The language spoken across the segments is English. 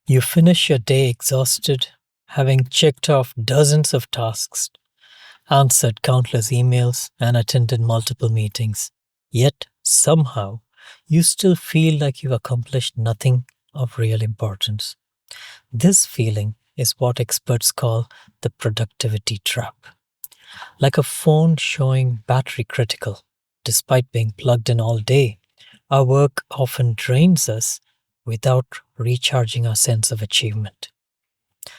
You finish your day exhausted, having checked off dozens of tasks, answered countless emails, and attended multiple meetings. Yet, somehow, you still feel like you've accomplished nothing of real importance. This feeling is what experts call the productivity trap. Like a phone showing battery critical, despite being plugged in all day, our work often drains us without recharging our sense of achievement.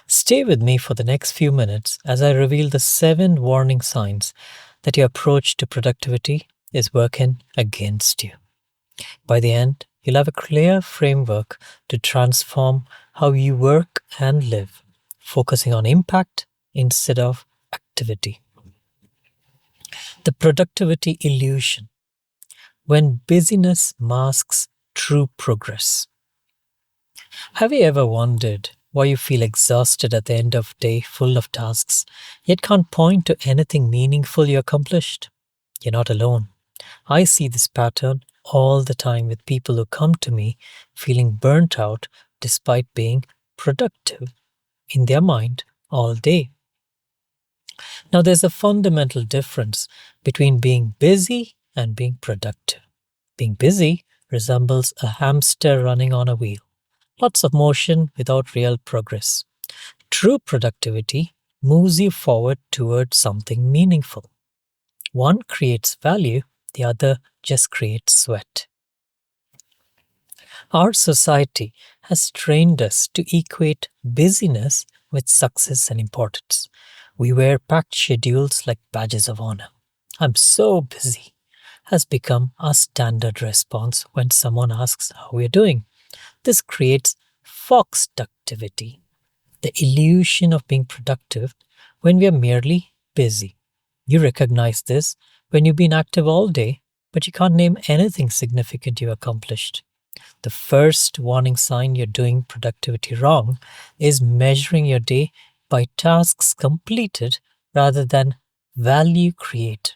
Stay with me for the next few minutes as I reveal the 7 warning signs that your approach to productivity is working against you. By the end, you'll have a clear framework to transform how you work and live, focusing on impact instead of activity. The productivity illusion. When busyness masks true progress. Have you ever wondered why you feel exhausted at the end of a day full of tasks, yet can't point to anything meaningful you accomplished? You're not alone. I see this pattern all the time with people who come to me feeling burnt out despite being productive in their mind all day. Now, there's a fundamental difference between being busy and being productive. Being busy resembles a hamster running on a wheel. Lots of motion without real progress. True productivity moves you forward towards something meaningful. One creates value, the other just creates sweat. Our society has trained us to equate busyness with success and importance. We wear packed schedules like badges of honor. I'm so busy has become our standard response when someone asks how we're doing. This creates fox productivity, the illusion of being productive when we are merely busy. You recognize this when you've been active all day, but you can't name anything significant you accomplished. The first warning sign you're doing productivity wrong is measuring your day by tasks completed rather than value created.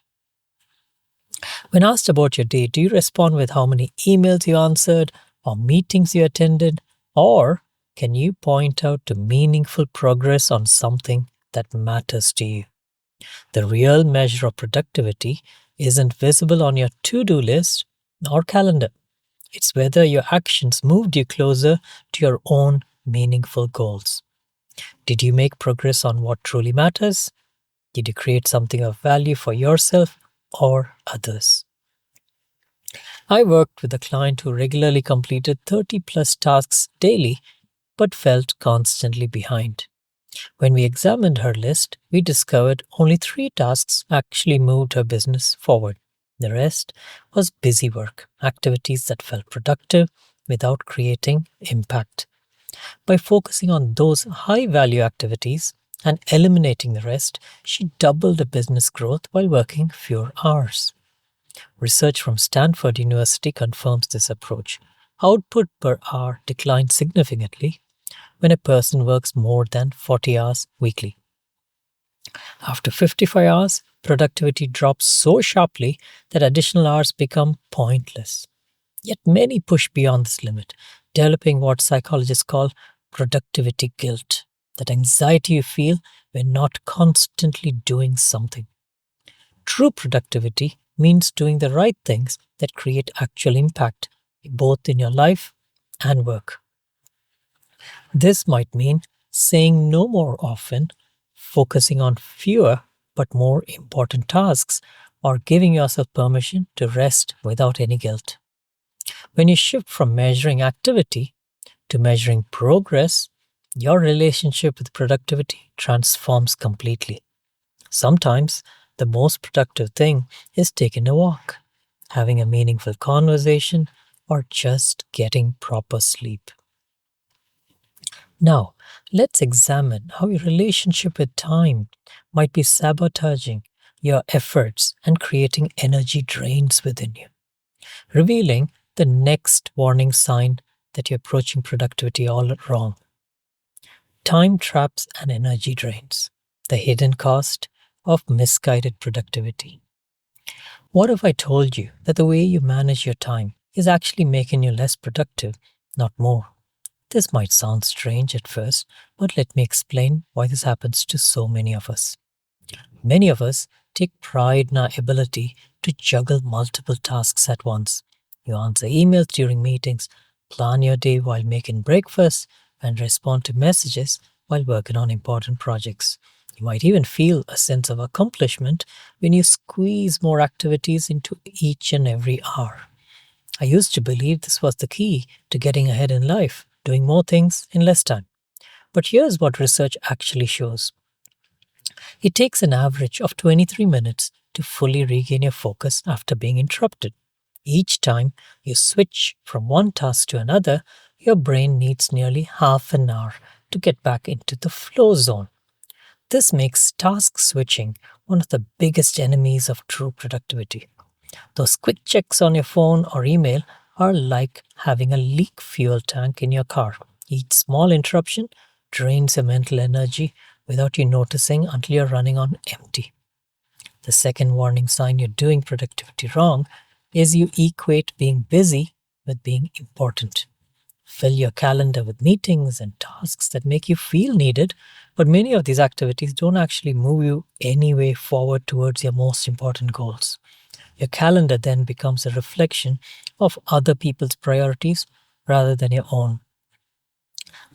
When asked about your day, do you respond with how many emails you answered or meetings you attended? Or can you point out to meaningful progress on something that matters to you? The real measure of productivity isn't visible on your to-do list or calendar. It's whether your actions moved you closer to your own meaningful goals. Did you make progress on what truly matters? Did you create something of value for yourself or others? I worked with a client who regularly completed 30 plus tasks daily but felt constantly behind. When we examined her list, we discovered only 3 tasks actually moved her business forward. The rest was busy work, activities that felt productive without creating impact. By focusing on those high-value activities and eliminating the rest, she doubled her business growth while working fewer hours. Research from Stanford University confirms this approach. Output per hour declined significantly when a person works more than 40 hours weekly. After 55 hours, productivity drops so sharply that additional hours become pointless. Yet many push beyond this limit, developing what psychologists call productivity guilt, that anxiety you feel when not constantly doing something. True productivity means doing the right things that create actual impact, both in your life and work. This might mean saying no more often, focusing on fewer but more important tasks, or giving yourself permission to rest without any guilt. When you shift from measuring activity to measuring progress, your relationship with productivity transforms completely. Sometimes the most productive thing is taking a walk, having a meaningful conversation, or just getting proper sleep. Now, let's examine how your relationship with time might be sabotaging your efforts and creating energy drains within you, revealing the next warning sign that you're approaching productivity all wrong. Time traps and energy drains, the hidden cost of misguided productivity. What if I told you that the way you manage your time is actually making you less productive, not more? This might sound strange at first, but let me explain why this happens to so many of us. Many of us take pride in our ability to juggle multiple tasks at once. You answer emails during meetings, plan your day while making breakfast, and respond to messages while working on important projects. You might even feel a sense of accomplishment when you squeeze more activities into each and every hour. I used to believe this was the key to getting ahead in life, doing more things in less time. But here's what research actually shows. It takes an average of 23 minutes to fully regain your focus after being interrupted. Each time you switch from one task to another, your brain needs nearly half an hour to get back into the flow zone. This makes task switching one of the biggest enemies of true productivity. Those quick checks on your phone or email are like having a leak fuel tank in your car. Each small interruption drains your mental energy without you noticing until you're running on empty. The second warning sign you're doing productivity wrong is you equate being busy with being important. Fill your calendar with meetings and tasks that make you feel needed, but many of these activities don't actually move you any way forward towards your most important goals. Your calendar then becomes a reflection of other people's priorities rather than your own.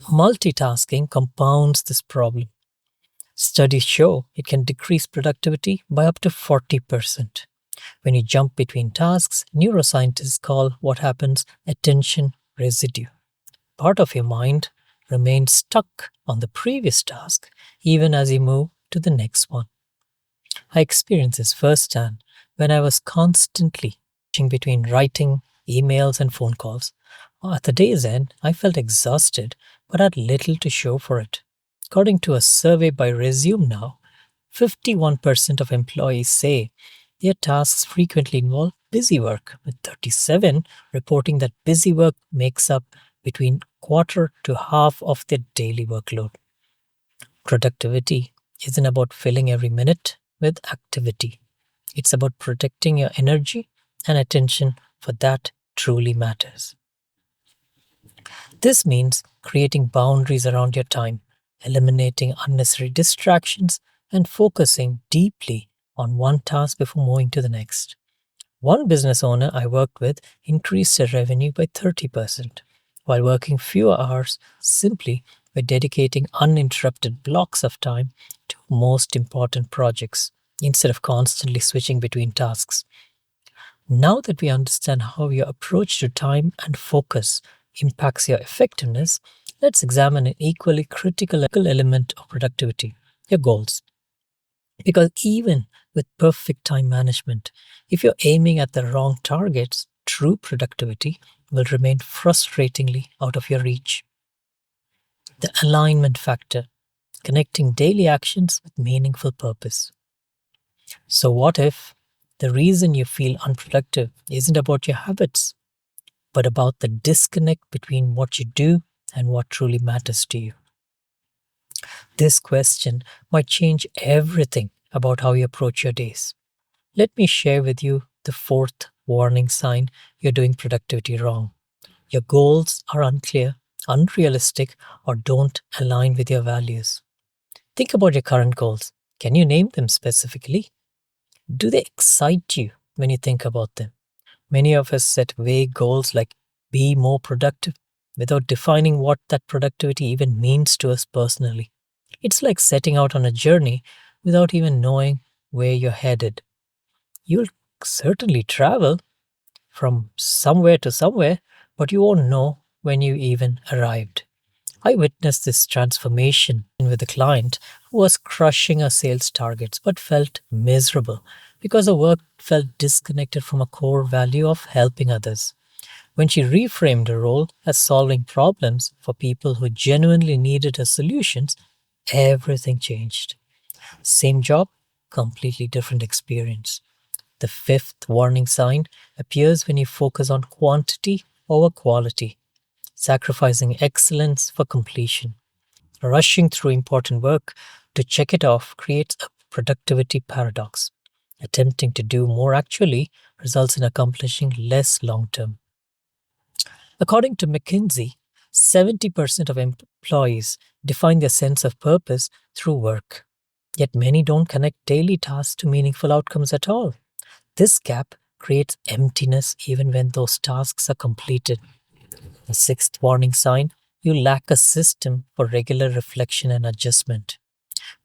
Multitasking compounds this problem. Studies show it can decrease productivity by up to 40%. When you jump between tasks, neuroscientists call what happens attention residue. Part of your mind remains stuck on the previous task even as you move to the next one. I experienced this firsthand when I was constantly between writing, emails, and phone calls. At the day's end, I felt exhausted but had little to show for it. According to a survey by Resume Now, 51% of employees say their tasks frequently involve busy work, with 37 reporting that busy work makes up between quarter to half of their daily workload. Productivity isn't about filling every minute with activity. It's about protecting your energy and attention for that truly matters. This means creating boundaries around your time, eliminating unnecessary distractions, and focusing deeply on one task before moving to the next. One business owner I worked with increased their revenue by 30% while working fewer hours simply by dedicating uninterrupted blocks of time to most important projects instead of constantly switching between tasks. Now that we understand how your approach to time and focus impacts your effectiveness, let's examine an equally critical element of productivity, your goals. Because even with perfect time management, if you're aiming at the wrong targets, true productivity will remain frustratingly out of your reach. The alignment factor, connecting daily actions with meaningful purpose. So, what if the reason you feel unproductive isn't about your habits, but about the disconnect between what you do and what truly matters to you? This question might change everything about how you approach your days. Let me share with you the fourth warning sign you're doing productivity wrong. Your goals are unclear, unrealistic, or don't align with your values. Think about your current goals. Can you name them specifically? Do they excite you when you think about them? Many of us set vague goals like be more productive without defining what that productivity even means to us personally. It's like setting out on a journey without even knowing where you're headed. You'll certainly travel from somewhere to somewhere, but you won't know when you even arrived. I witnessed this transformation with a client who was crushing her sales targets but felt miserable because her work felt disconnected from a core value of helping others. When she reframed her role as solving problems for people who genuinely needed her solutions, everything changed. Same job, completely different experience. The fifth warning sign appears when you focus on quantity over quality, sacrificing excellence for completion. Rushing through important work to check it off creates a productivity paradox. Attempting to do more actually results in accomplishing less long term. According to McKinsey, 70% of employees define their sense of purpose through work, yet many don't connect daily tasks to meaningful outcomes at all. This gap creates emptiness even when those tasks are completed. The sixth warning sign: you lack a system for regular reflection and adjustment.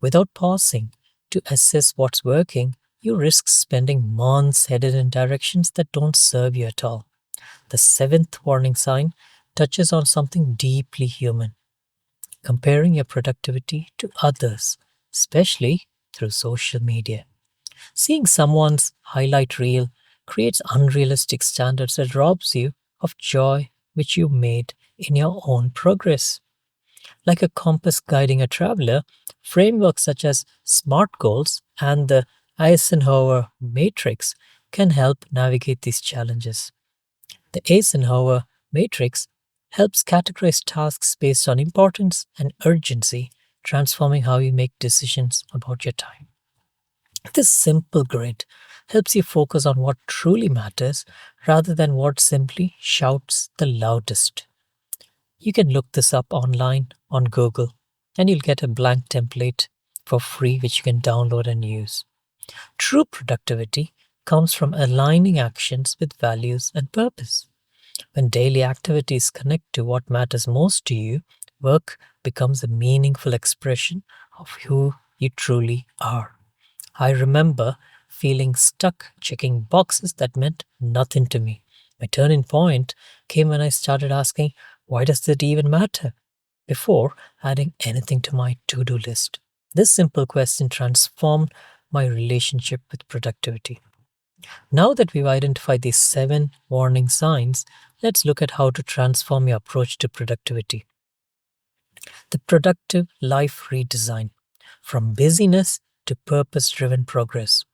Without pausing to assess what's working, you risk spending months headed in directions that don't serve you at all. The seventh warning sign touches on something deeply human: comparing your productivity to others, especially through social media. Seeing someone's highlight reel creates unrealistic standards that robs you of joy which you made in your own progress. Like a compass guiding a traveler, frameworks such as SMART goals and the Eisenhower matrix can help navigate these challenges. The Eisenhower matrix helps categorize tasks based on importance and urgency, transforming how you make decisions about your time. This simple grid helps you focus on what truly matters rather than what simply shouts the loudest. You can look this up online on Google and you'll get a blank template for free which you can download and use. True productivity comes from aligning actions with values and purpose. When daily activities connect to what matters most to you, work becomes a meaningful expression of who you truly are. I remember feeling stuck checking boxes that meant nothing to me. My turning point came when I started asking, why does it even matter? Before adding anything to my to do list. This simple question transformed my relationship with productivity. Now that we've identified these 7 warning signs, let's look at how to transform your approach to productivity. The productive life redesign: from busyness to purpose driven progress.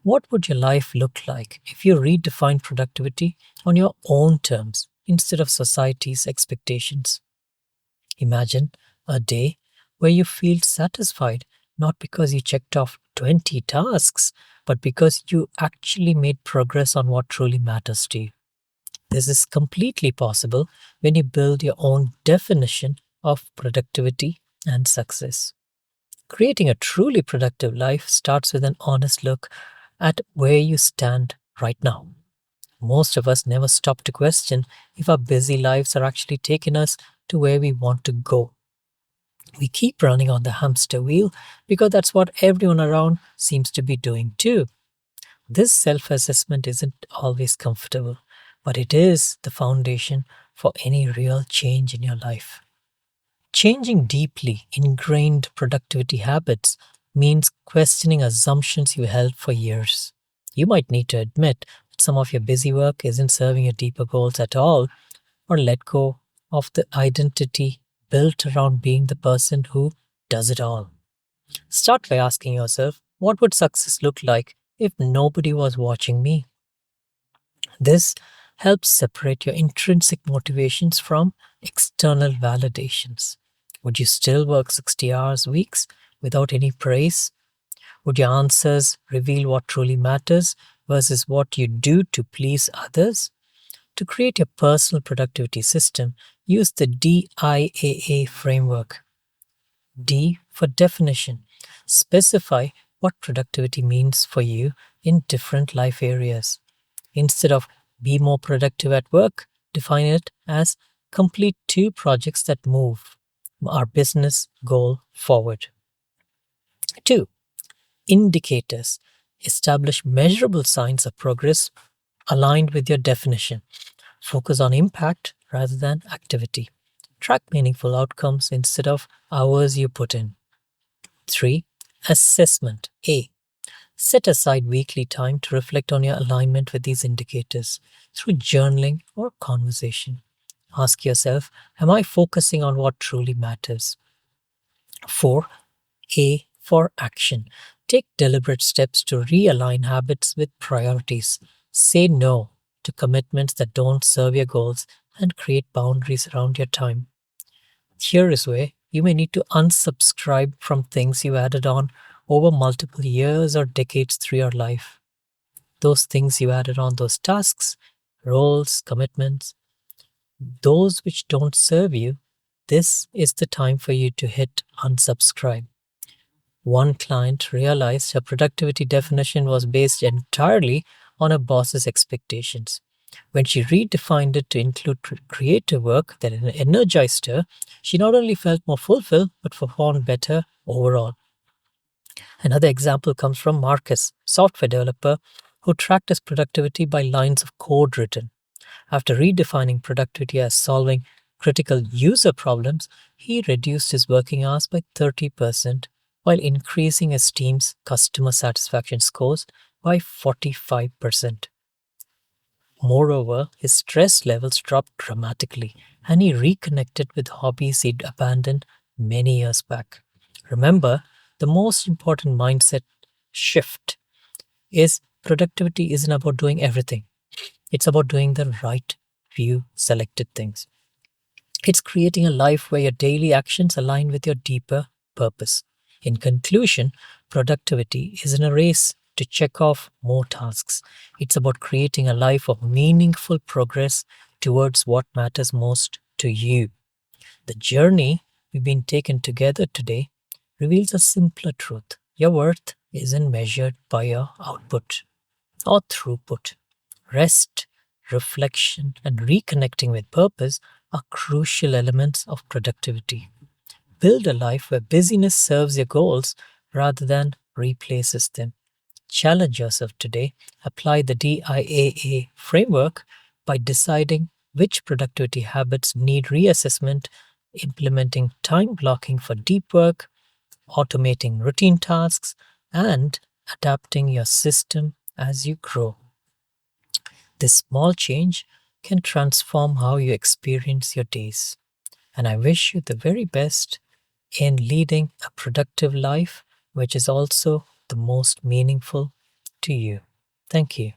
What would your life look like if you redefined productivity on your own terms instead of society's expectations? Imagine a day where you feel satisfied not because you checked off 20 tasks, but because you actually made progress on what truly matters to you. This is completely possible when you build your own definition of productivity and success. Creating a truly productive life starts with an honest look at where you stand right now. Most of us never stop to question if our busy lives are actually taking us to where we want to go. We keep running on the hamster wheel because that's what everyone around seems to be doing too. This self assessment isn't always comfortable, but it is the foundation for any real change in your life. Changing deeply ingrained productivity habits means questioning assumptions you held for years. You might need to admit that some of your busy work isn't serving your deeper goals at all, or let go of the identity built around being the person who does it all. Start by asking yourself, what would success look like if nobody was watching me? This helps separate your intrinsic motivations from external validations. Would you still work 60 hours weeks without any praise? Would your answers reveal what truly matters versus what you do to please others? To create your personal productivity system, use the DIAA framework. D for definition. Specify what productivity means for you in different life areas. Instead of be more productive at work, define it as complete 2 projects that move our business goal forward. 2. Indicators. Establish measurable signs of progress aligned with your definition. Focus on impact rather than activity. Track meaningful outcomes instead of hours you put in. 3. Assessment. A. Set aside weekly time to reflect on your alignment with these indicators through journaling or conversation. Ask yourself, am I focusing on what truly matters? 4. A for action. Take deliberate steps to realign habits with priorities. Say no to commitments that don't serve your goals and create boundaries around your time. Here is where you may need to unsubscribe from things you added on over multiple years or decades through your life. Those things you added on, those tasks, roles, commitments, Those which don't serve you, this is the time for you to hit unsubscribe. One client realized her productivity definition was based entirely on her boss's expectations. When she redefined it to include creative work that energized her, she not only felt more fulfilled but performed better overall. Another example comes from Marcus, software developer, who tracked his productivity by lines of code written. After redefining productivity as solving critical user problems, he reduced his working hours by 30% while increasing his team's customer satisfaction scores by 45%. Moreover, his stress levels dropped dramatically and he reconnected with hobbies he'd abandoned many years back. Remember, the most important mindset shift is productivity isn't about doing everything. It's about doing the right few selected things. It's creating a life where your daily actions align with your deeper purpose. In conclusion, productivity isn't a race to check off more tasks. It's about creating a life of meaningful progress towards what matters most to you. The journey we've been taken together today reveals a simpler truth. Your worth isn't measured by your output or throughput. Rest, reflection, and reconnecting with purpose are crucial elements of productivity. Build a life where busyness serves your goals rather than replaces them. Challenge yourself today. Apply the DIAA framework by deciding which productivity habits need reassessment, implementing time blocking for deep work, automating routine tasks, and adapting your system as you grow. This small change can transform how you experience your days. And I wish you the very best in leading a productive life, which is also the most meaningful to you. Thank you.